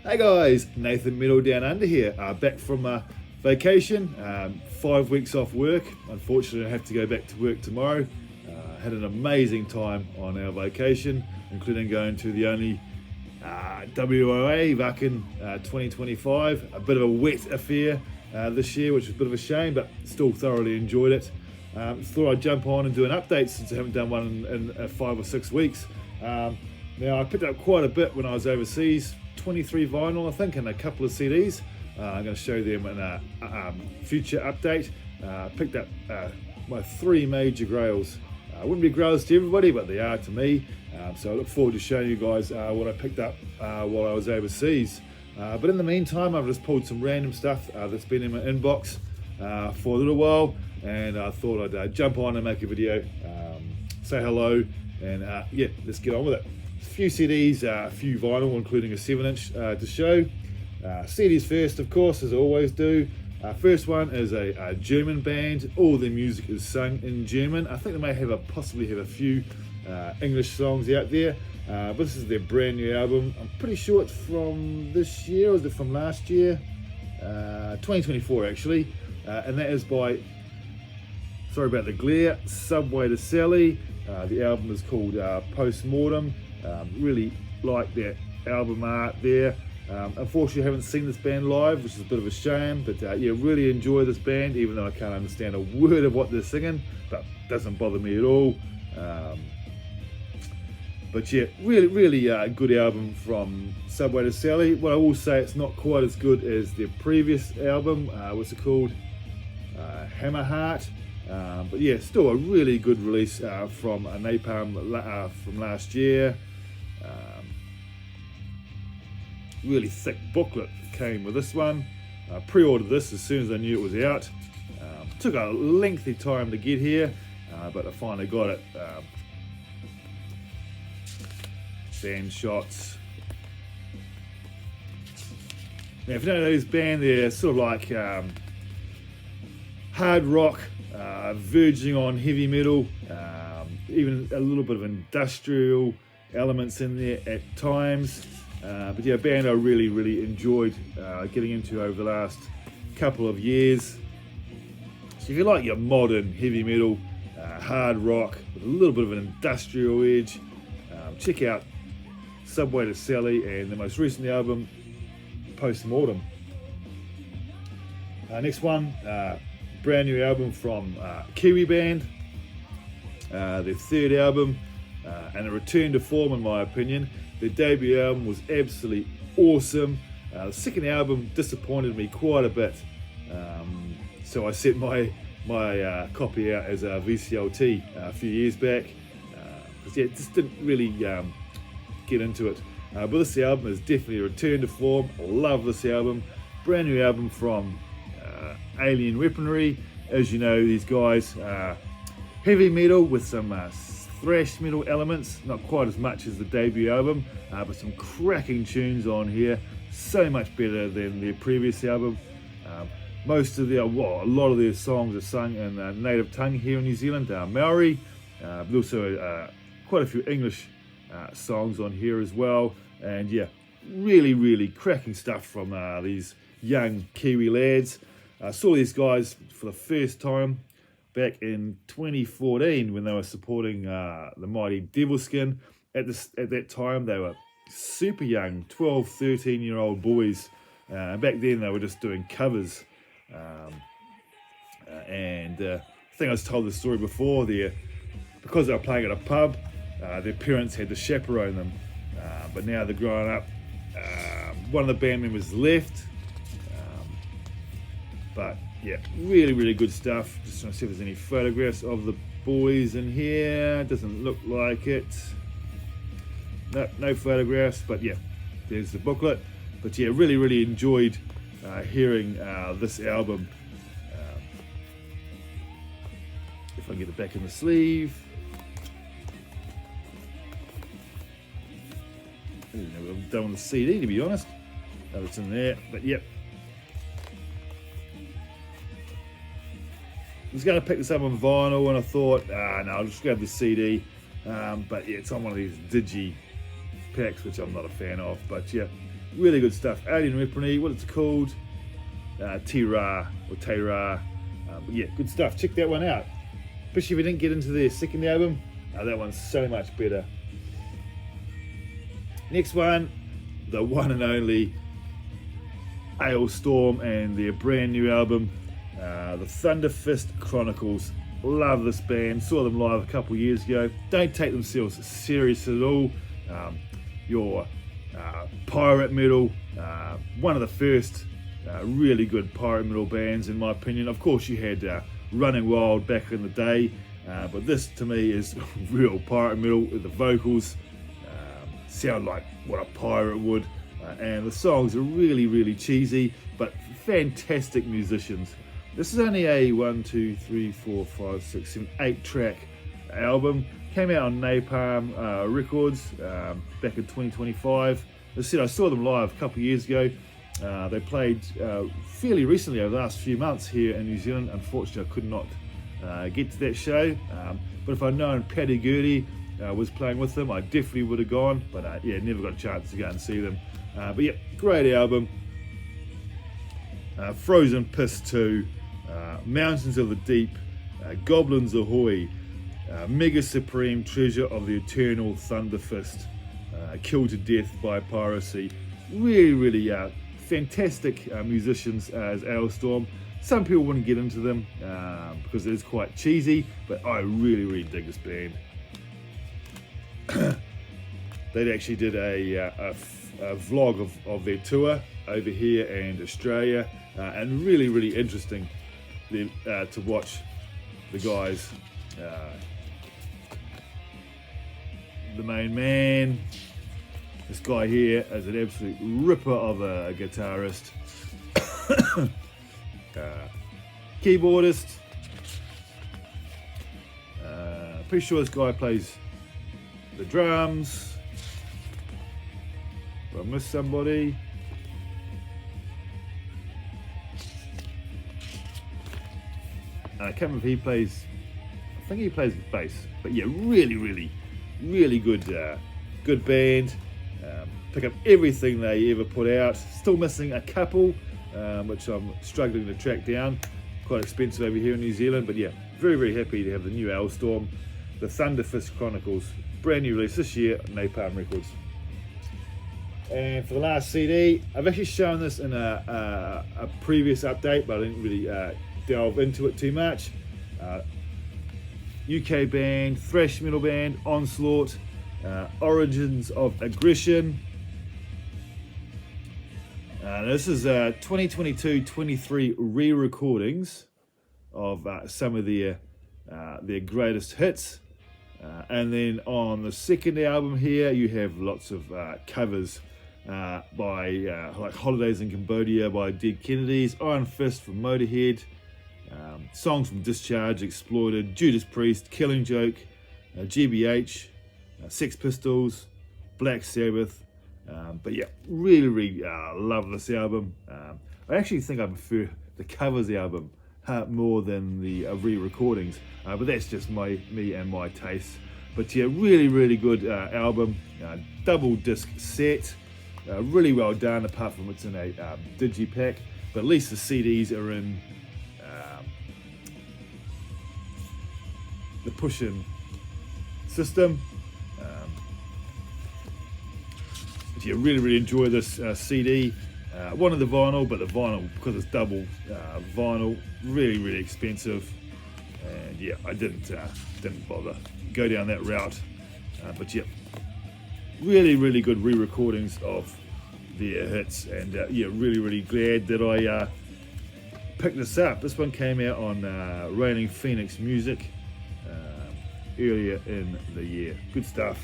Hey guys, Nathan Middle Down Under here, back from vacation, 5 weeks off work. Unfortunately, I have to go back to work tomorrow. Had an amazing time on our vacation, including going to the only WOA back in 2025. A bit of a wet affair this year, which was a bit of a shame, but still thoroughly enjoyed it. Thought I'd jump on and do an update since I haven't done one in 5 or 6 weeks. Now, I picked up quite a bit when I was overseas, 23 vinyl I think, and a couple of CDs. I'm going to show them in a future update. Picked up my 3 major grails. Wouldn't be grails to everybody, but they are to me. So I look forward to showing you guys what I picked up while I was overseas. But in the meantime, I've just pulled some random stuff that's been in my inbox for a little while, and I thought I'd jump on and make a video, say hello, and yeah, let's get on with it. A few CDs, a few vinyl, including a 7-inch to show. CDs first, of course, as I always do. First one is a German band. All their music is sung in German. I think they may possibly have a few English songs out there, but this is their brand new album. I'm pretty sure it's from this year, or is it from last year? 2024 actually, and that is by, sorry about the glare, Subway to Sally. The album is called Postmortem. Really like that album art there. Unfortunately, I haven't seen this band live, which is a bit of a shame, but yeah, really enjoy this band, even though I can't understand a word of what they're singing, but doesn't bother me at all. But yeah, really good album from Subway to Sally. What I will say, it's not quite as good as their previous album. What's it called? Hammerheart. But yeah, still a really good release from Napalm from last year. Really thick booklet came with this one. I pre-ordered this as soon as I knew it was out. Took a lengthy time to get here, but I finally got it. Band shots. Now, if you don't know this band, they're sort of like hard rock, verging on heavy metal, even a little bit of industrial elements in there at times. But yeah, a band I really enjoyed getting into over the last couple of years. So if you like your modern heavy metal, hard rock with a little bit of an industrial edge, check out Subway to Sally and the most recent album, Postmortem. Next one, brand new album from Kiwi band, their 3rd album, and a return to form in my opinion. Their debut album was absolutely awesome. The 2nd album disappointed me quite a bit, so I sent my copy out as a VCLT a few years back, because yeah, it just didn't really get into it. But this album is definitely a return to form. I love this album. Brand new album from Alien Weaponry. As you know, these guys heavy metal with some thrash metal elements, not quite as much as the debut album, but some cracking tunes on here, so much better than their previous album. Most of a lot of their songs are sung in native tongue here in New Zealand, Maori, but also quite a few English songs on here as well. And yeah, really cracking stuff from these young Kiwi lads. I saw these guys for the first time back in 2014 when they were supporting the mighty Devilskin. At that time, they were super young, 12, 13-year-old boys. Back then, they were just doing covers. And I think I was told this story before. Because they were playing at a pub, their parents had to chaperone them. But now they're growing up. One of the band members left. But yeah, really good stuff. Just trying to see if there's any photographs of the boys in here. Doesn't look like it. No photographs, but yeah, there's the booklet. But yeah, really enjoyed hearing this album. If I can get it back in the sleeve. I don't know what I've done on the CD, to be honest. Oh, it's in there, but yep. I was going to pick this up on vinyl, and I thought, no, I'll just grab the CD. But yeah, it's on one of these digi packs, which I'm not a fan of. But yeah, really good stuff. Alien Weaponry, what it's called, T-Ra or Te-Ra. But yeah, good stuff. Check that one out. Especially if you didn't get into their second album, that one's so much better. Next one, the one and only Alestorm and their brand new album, the Thunderfist Chronicles. Love this band, saw them live a couple years ago. Don't take themselves serious at all. Your pirate metal, one of the first really good pirate metal bands in my opinion. Of course you had Running Wild back in the day, but this to me is real pirate metal. The vocals sound like what a pirate would, and the songs are really cheesy, but fantastic musicians. This is only a 8 track album. Came out on Napalm Records back in 2025. As I said, I saw them live a couple of years ago. They played fairly recently over the last few months here in New Zealand. Unfortunately, I could not get to that show. But if I'd known Paddy Gurdy was playing with them, I definitely would have gone. But yeah, never got a chance to go and see them. But yeah, great album. Frozen Piss 2, Mountains of the Deep, Goblins Ahoy, Mega Supreme Treasure of the Eternal Thunderfist, Killed to Death by Piracy. Really fantastic musicians as Alestorm. Some people wouldn't get into them because it is quite cheesy, but I really dig this band. They actually did a vlog of their tour over here and Australia, and really interesting to watch the guys. The main man, this guy here, is an absolute ripper of a guitarist. Keyboardist. Pretty sure this guy plays the drums. Did I miss somebody? I can't remember if he plays. I think he plays bass. But yeah, really good good band. Pick up everything they ever put out. Still missing a couple, which I'm struggling to track down. Quite expensive over here in New Zealand, but yeah, very happy to have the new Alestorm, the Thunderfist Chronicles, brand new release this year, Napalm Records. And for the last CD, I've actually shown this in a previous update, but I didn't really delve into it too much. UK band, thrash metal band, Onslaught, Origins of Aggression. This is 2022-23 re-recordings of some of their greatest hits. And then on the second album here, you have lots of covers by like Holidays in Cambodia by Dead Kennedys, Iron Fist from Motorhead, songs from Discharge, Exploited, Judas Priest, Killing Joke, GBH, Sex Pistols, Black Sabbath. But yeah, really love this album. I actually think I prefer the covers album more than the re-recordings, but that's just me and my taste. But yeah, really good album, double disc set, really well done, apart from it's in a digipack, but at least the CDs are in the push-in system. But yeah, really enjoy this CD. One of the vinyl, but the vinyl, because it's double vinyl, really expensive. And yeah, I didn't bother go down that route. But yeah, really good re-recordings of their hits, and yeah, really glad that I picked this up. This one came out on Raining Phoenix Music earlier in the year. Good stuff.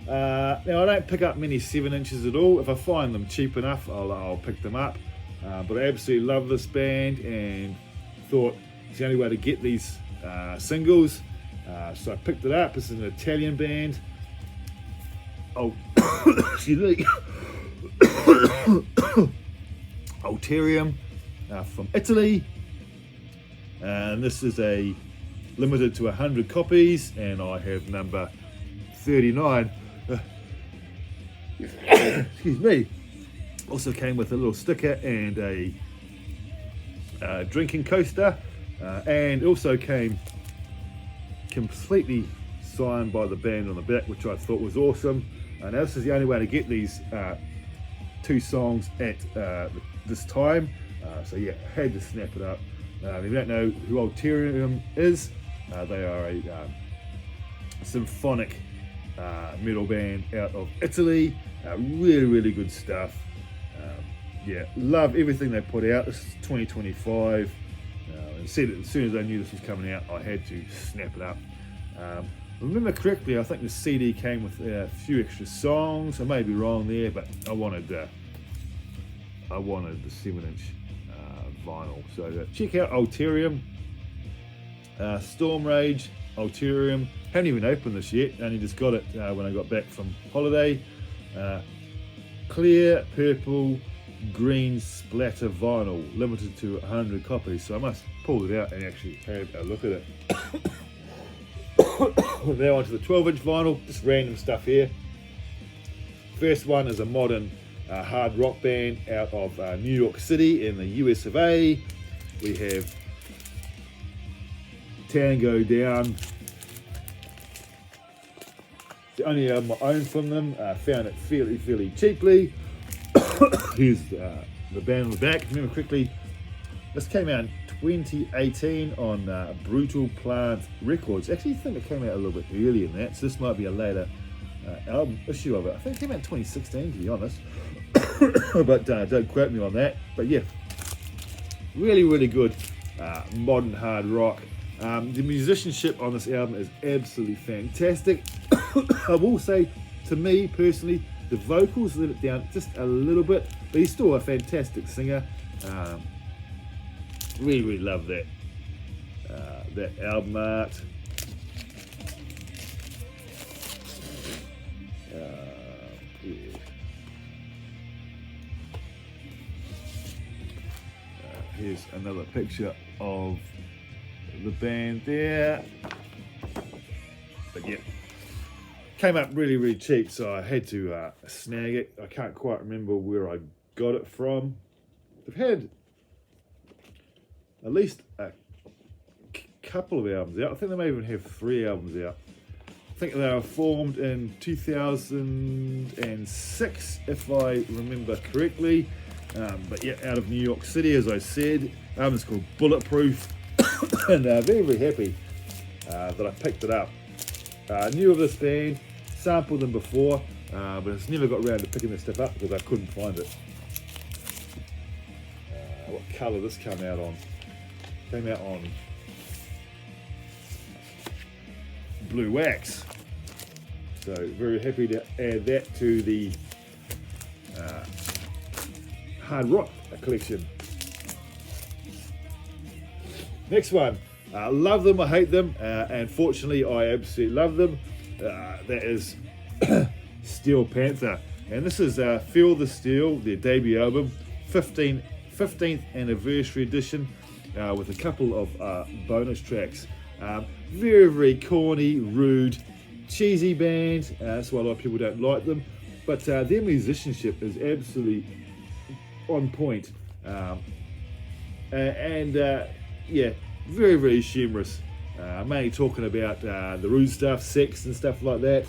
Now I don't pick up many 7-inches at all. If I find them cheap enough, I'll pick them up. But I absolutely love this band and thought it's the only way to get these singles. So I picked it up. This is an Italian band. Oh, excuse me. Alterium from Italy. And this is a limited to 100 copies, and I have number 39. excuse me, also came with a little sticker and a drinking coaster, and also came completely signed by the band on the back, which I thought was awesome. Now this is the only way to get these 2 songs at this time, so yeah, had to snap it up. If you don't know who Ulterium is, they are a symphonic metal band out of Italy. Really good stuff. Yeah, love everything they put out. This is 2025, and said as soon as I knew this was coming out, I had to snap it up. If I remember correctly, I think the CD came with a few extra songs. I may be wrong there, but I wanted the 7-inch vinyl. So check out Ulterium, Storm Rage, Ulterium. Haven't even opened this yet. Only just got it when I got back from holiday. Clear purple green splatter vinyl, limited to 100 copies. So I must pull it out and actually have a look at it. Now onto the 12-inch vinyl, just random stuff here. First one is a modern hard rock band out of New York City in the US of A. We have Tango Down, the only album I own from them. Found it fairly cheaply. Here's the band on the back. Remember quickly, this came out in 2018 on Brutal Plant Records. Actually, I think it came out a little bit earlier than that, so this might be a later album issue of it. I think it came out in 2016, to be honest. But don't quote me on that. But yeah, really good modern hard rock. The musicianship on this album is absolutely fantastic. I will say, to me personally, the vocals let it down just a little bit, but he's still a fantastic singer. Really love that album art. Yeah. Here's another picture of the band there. But yeah, came up really cheap, so I had to snag it. I can't quite remember where I got it from. They've had at least a couple of albums out. I think they may even have 3 albums out. I think they were formed in 2006, if I remember correctly. But yeah, out of New York City, as I said. The album's called Bulletproof, and very happy that I picked it up. Knew of this band, sampled them before, but it's never got around to picking this stuff up because I couldn't find it. What colour this came out on? Came out on blue wax. So very happy to add that to the hard rock collection. Next one, love them or hate them, and fortunately I absolutely love them. That is Steel Panther, and this is Feel the Steel, their debut album, 15th anniversary edition, with a couple of bonus tracks. Very corny, rude, cheesy band. That's why a lot of people don't like them, but their musicianship is absolutely on point, and yeah, very humorous. Mainly talking about the rude stuff, sex and stuff like that,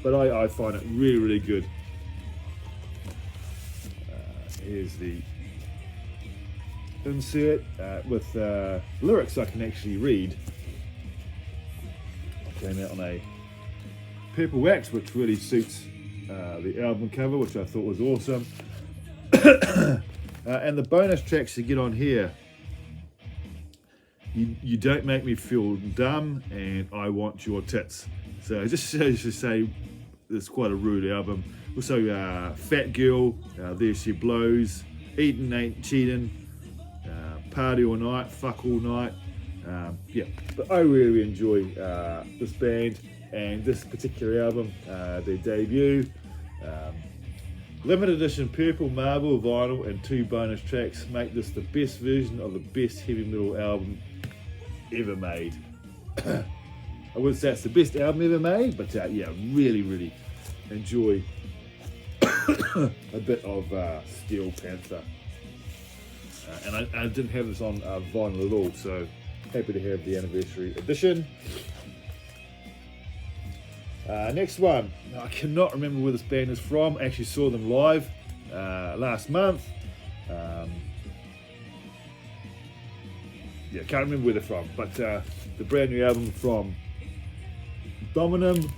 but I find it really good. Here's the insert with lyrics I can actually read. Came out on a purple wax, which really suits the album cover, which I thought was awesome. And the bonus tracks you get on here: you Don't Make Me Feel Dumb and I Want Your Tits. So just shows to say it's quite a rude album. Also Fat Girl, There She Blows, Eatin' Ain't Cheatin', Party All Night, Fuck All Night. Yeah, but I really enjoy this band and this particular album, their debut. Limited edition purple marble vinyl and 2 bonus tracks make this the best version of the best heavy metal album ever made. I wouldn't say it's the best album ever made, but yeah, really enjoy a bit of Steel Panther. And I didn't have this on vinyl at all, so happy to have the anniversary edition. Next one, I cannot remember where this band is from. I actually saw them live last month. Yeah, can't remember where they're from, but the brand new album from Dominum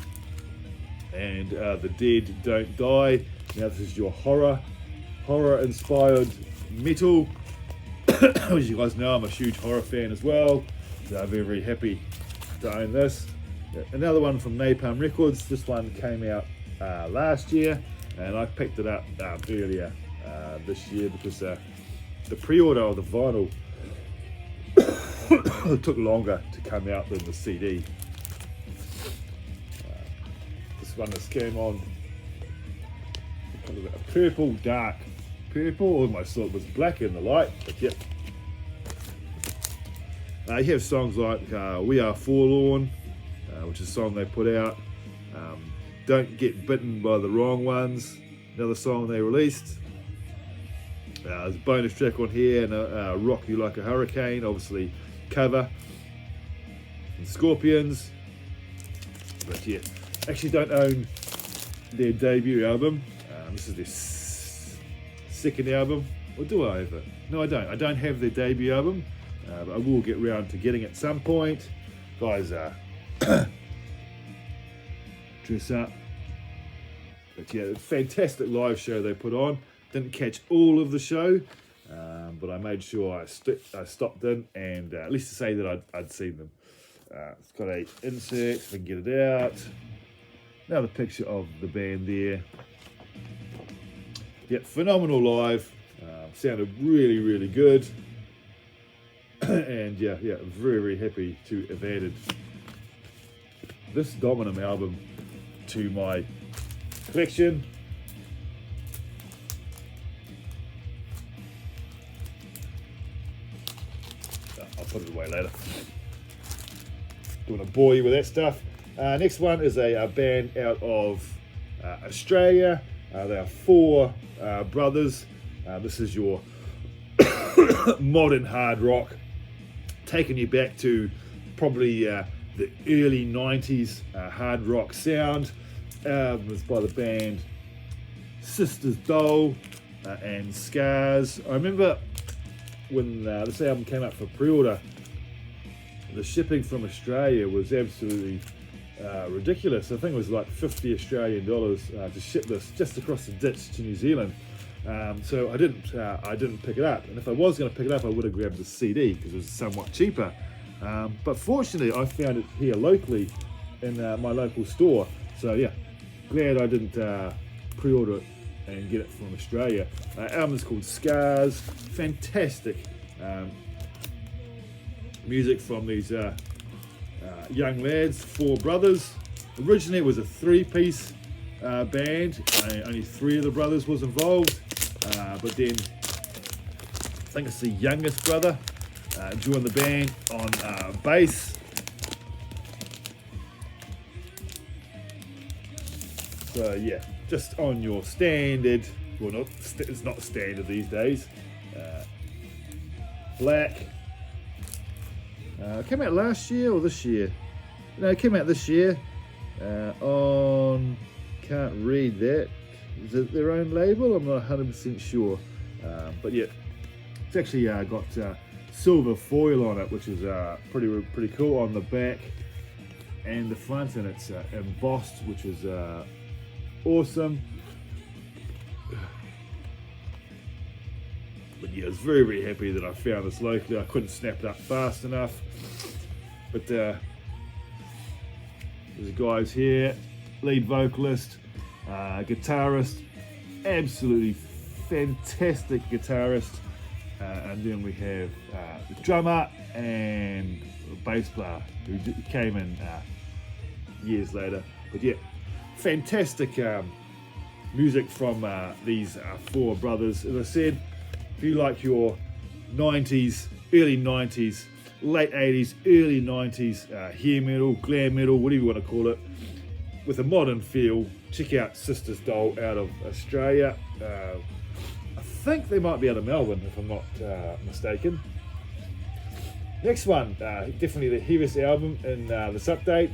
and The Dead Don't Die. Now this is your horror inspired metal. As you guys know, I'm a huge horror fan as well, so I'm very, very happy to own this. Another one from Napalm Records. This one came out last year, and I picked it up earlier this year because the pre-order of the vinyl took longer to come out than the CD. This one has came on a purple, dark purple. Almost thought it was black in the light, but yep. You have songs like We Are Forlorn, which is a song they put out. Don't Get Bitten by the Wrong Ones, another song they released. There's a bonus track on here, and Rock You Like a Hurricane, obviously cover. And Scorpions. But yeah, actually don't own their debut album. This is their second album. Or do I have it? No, I don't. I don't have their debut album, but I will get round to getting it at some point. Guys, dress up. But yeah, fantastic live show they put on. Didn't catch all of the show, but I made sure I stopped in and at least to say that I'd seen them. It's got a insert, if I can get it out. Another picture of the band there. Yep, phenomenal live. Sounded really, really good. And yeah, very, very happy to have added this Dominum album to my collection. I'll put it away later. Don't want to bore you with that stuff. Next one is a band out of Australia. They are four brothers. This is your modern hard rock, taking you back to probably the early 90s hard rock sound. It was by the band Sisters Dole and Scars. I remember when this album came out for pre-order, the shipping from Australia was absolutely ridiculous. I think it was like 50 Australian dollars to ship this just across the ditch to New Zealand. So I didn't pick it up, and if I was going to pick it up, I would have grabbed the CD because it was somewhat cheaper. But fortunately, I found it here locally in my local store. So yeah, glad I didn't pre-order it and get it from Australia. Album is called Scars. Fantastic music from these young lads, four brothers. Originally it was a three-piece band. Only three of the brothers was involved, but then I think it's the youngest brother joined the band on bass. So yeah, just on your standard, well, it's not standard these days. Black. Came out last year or this year? No, it came out this year. On, can't read that. Is it their own label? I'm not 100% sure. But yeah, it's actually got silver foil on it, which is pretty cool on the back and the front, and it's embossed, which is awesome. But yeah, I was very, very happy that I found this locally. I couldn't snap it up fast enough. But there's guys here, lead vocalist, guitarist, absolutely fantastic guitarist. And then we have the drummer and the bass player who came in years later. But yeah, fantastic music from these four brothers. As I said, if you like your 90s, early 90s, late 80s, early 90s hair metal, glam metal, whatever you want to call it, with a modern feel. Check out Sisters Doll out of Australia. I think they might be out of Melbourne, if I'm not mistaken. Next one, definitely the heaviest album in this update.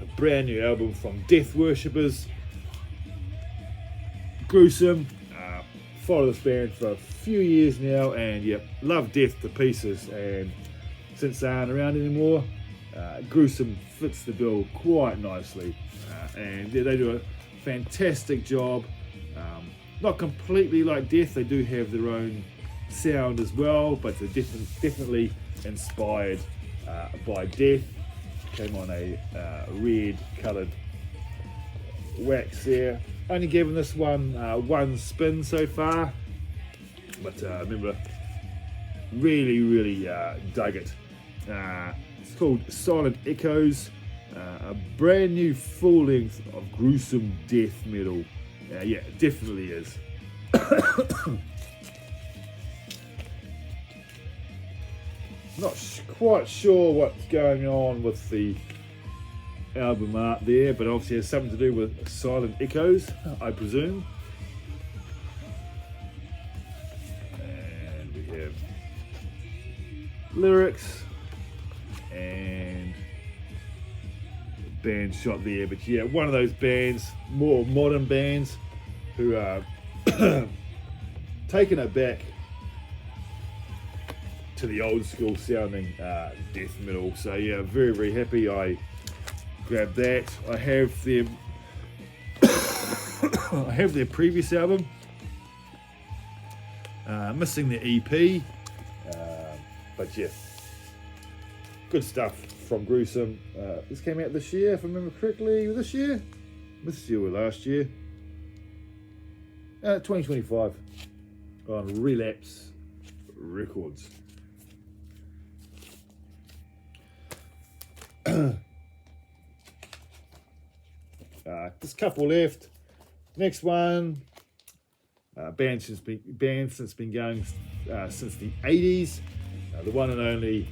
A brand new album from Death Worshippers. Gruesome. Follow this band for a few years now, and yeah, love Death to pieces. And since they aren't around anymore, Gruesome fits the bill quite nicely. And yeah, they do a fantastic job. Not completely like Death, they do have their own sound as well, but they're definitely inspired by Death. Came on a red coloured wax there. Only given this one one spin so far, but remember, really dug it. It's called Silent Echoes, a brand new full length of gruesome death metal. Yeah, it definitely is. Not quite sure what's going on with the album art there, but obviously has something to do with Silent Echoes, I presume. And we have lyrics and band shot there, but yeah, one of those bands, more modern bands, who are taking it back to the old school sounding death metal. So yeah, very happy I grabbed that. I have their I have their previous album, missing the EP, but yeah, good stuff from Gruesome. This came out this year, if I remember correctly. This year or last year? 2025 on Relapse Records. Just a couple left. Next one, band since been going since the 80s. The one and only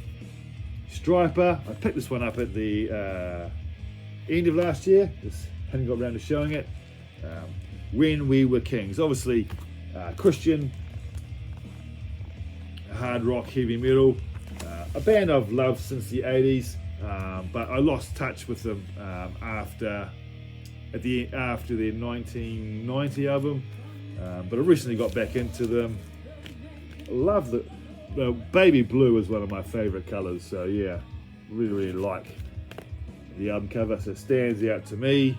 Striper. I picked this one up at the end of last year. Just hadn't got around to showing it. When We Were Kings. Obviously, Christian, hard rock, heavy metal. A band I've loved since the 80s, but I lost touch with them after their 1990 album. But I recently got back into them. Love the Baby Blue is one of my favourite colours, so yeah, really like the album cover. So it stands out to me.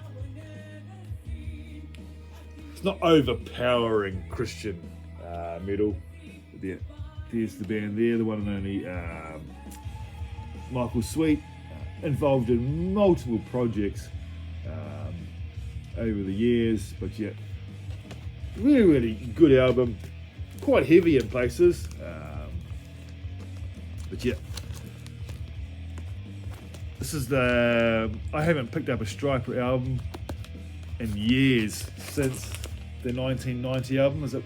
It's not overpowering Christian metal. There's the band there, the one and only Michael Sweet, involved in multiple projects over the years, but yeah, really good album. Quite heavy in places, but yeah, this is I haven't picked up a Striper album in years, since the 1990 album. Is it?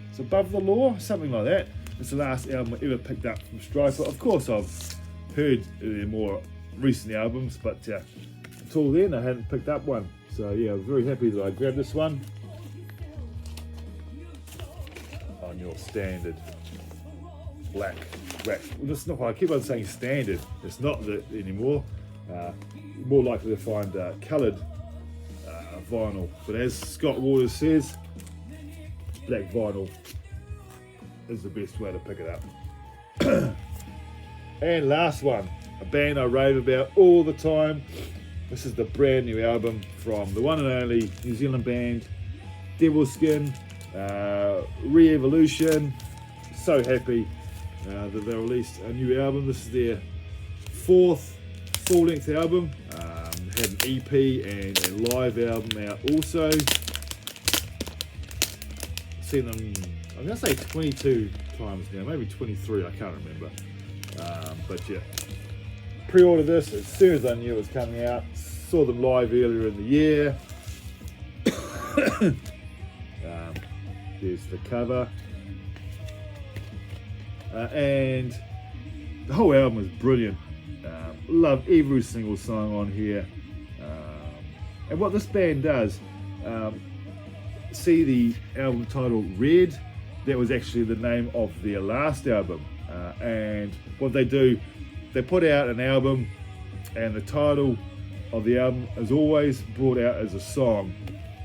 It's Above the Law, something like that. It's the last album I ever picked up from Striper. Of course, I've heard their more recent albums, but until then, I hadn't picked up one. So yeah, I was very happy that I grabbed this one. On your standard black wax. Well, it's not, I keep on saying standard. It's not that anymore. More likely to find coloured vinyl. But as Scott Waters says, black vinyl is the best way to pick it up. And last one, a band I rave about all the time. This is the brand new album from the one and only New Zealand band Devilskin, Re-Evolution. So happy that they released a new album. This is their fourth full-length album. Had an EP and a live album out also. Seen them, I'm going to say 22 times now, maybe 23, I can't remember. But yeah, pre-ordered this as soon as I knew it was coming out. Saw them live earlier in the year. There's the cover. And the whole album is brilliant. Love every single song on here. And what this band does, see the album title Red? That was actually the name of their last album. And what they do, they put out an album, and the title of the album is always brought out as a song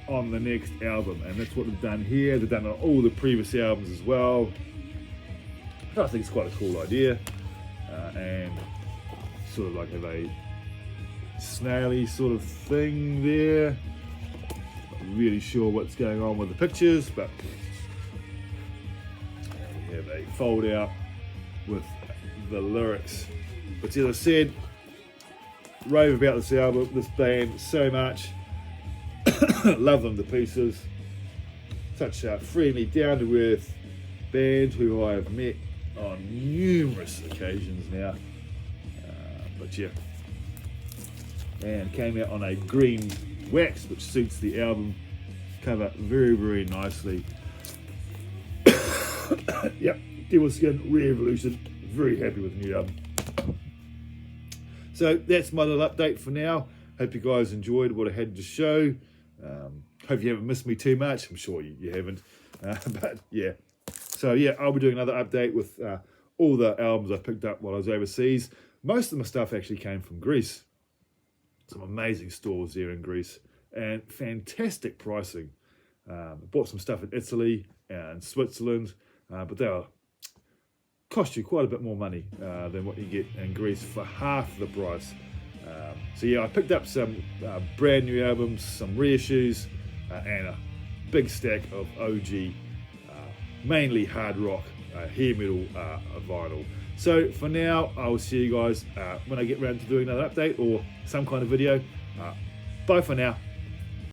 on the next album. And that's what they've done here. They've done it on all the previous albums as well. I think it's quite a cool idea. And sort of like a snaily sort of thing there. Not really sure what's going on with the pictures, but we have a fold out with the lyrics. But as I said, rave about this album, this band so much. Love them to pieces. Such a friendly, down to earth band who I have met on numerous occasions now. But yeah, and came out on a green wax, which suits the album cover very, very nicely. Yep, Devil Skin Revolution. Very happy with the new album. So that's my little update for now. Hope you guys enjoyed what I had to show. Hope you haven't missed me too much. I'm sure you haven't. But yeah. So yeah, I'll be doing another update with all the albums I picked up while I was overseas. Most of my stuff actually came from Greece. Some amazing stores there in Greece and fantastic pricing. I bought some stuff in Italy and Switzerland, but they'll cost you quite a bit more money than what you get in Greece for half the price. So yeah, I picked up some brand new albums, some reissues, and a big stack of OG, mainly hard rock, hair metal vinyl. So for now, I will see you guys when I get around to doing another update or some kind of video. Bye for now.